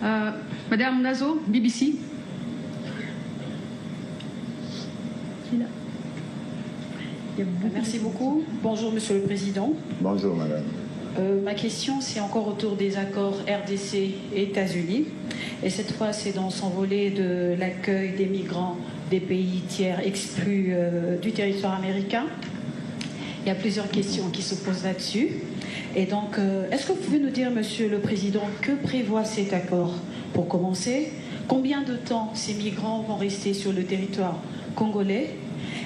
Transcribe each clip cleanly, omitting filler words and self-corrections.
Madame Nazo, BBC. Merci beaucoup. Bonjour, Monsieur le Président. Bonjour, Madame. Ma question, c'est encore autour des accords RDC et États-Unis. Et cette fois, c'est dans son volet de l'accueil des migrants des pays tiers exclus du territoire américain. Il y a plusieurs questions qui se posent là-dessus. Et donc, est-ce que vous pouvez nous dire, Monsieur le Président, que prévoit cet accord? Pour commencer, combien de temps ces migrants vont rester sur le territoire congolais?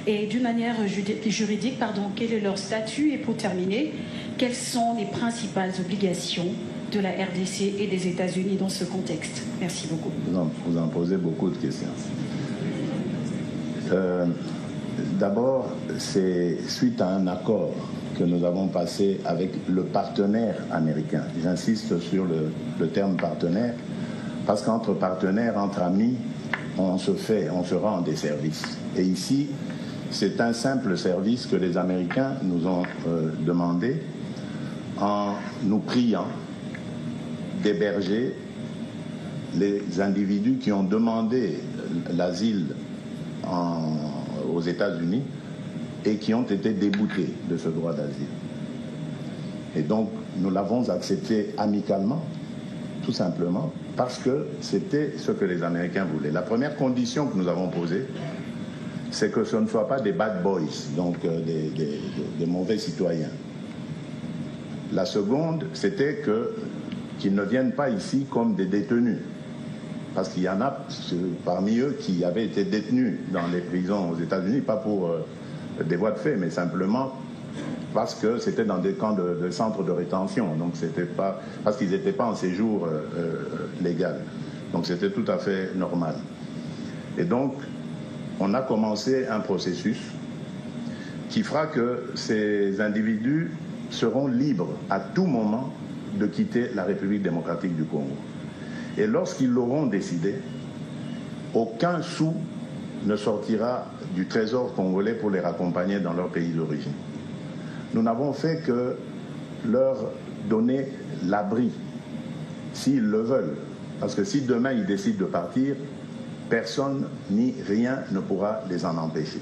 Et d'une manière juridique, quel est leur statut? Et pour terminer, quelles sont les principales obligations de la RDC et des États-Unis dans ce contexte? Merci beaucoup. Vous en posez beaucoup de questions. D'abord, c'est suite à un accord que nous avons passé avec le partenaire américain. J'insiste sur le terme partenaire, parce qu'entre partenaires, entre amis, on se rend des services. Et ici, c'est un simple service que les Américains nous ont demandé en nous priant d'héberger les individus qui ont demandé l'asile aux États-Unis et qui ont été déboutés de ce droit d'asile. Et donc, nous l'avons accepté amicalement, tout simplement, parce que c'était ce que les Américains voulaient. La première condition que nous avons posée, c'est que ce ne soient pas des bad boys, donc des mauvais citoyens. La seconde, c'était qu'ils ne viennent pas ici comme des détenus. Parce qu'il y en a parmi eux qui avaient été détenus dans les prisons aux États-Unis, pas pour des voies de fait, mais simplement parce que c'était dans des camps de centres de rétention. Donc c'était pas parce qu'ils n'étaient pas en séjour légal. Donc c'était tout à fait normal. Et donc on a commencé un processus qui fera que ces individus seront libres à tout moment de quitter la République démocratique du Congo. Et lorsqu'ils l'auront décidé, aucun sou ne sortira du trésor congolais pour les raccompagner dans leur pays d'origine. Nous n'avons fait que leur donner l'abri, s'ils le veulent. Parce que si demain ils décident de partir, personne ni rien ne pourra les en empêcher.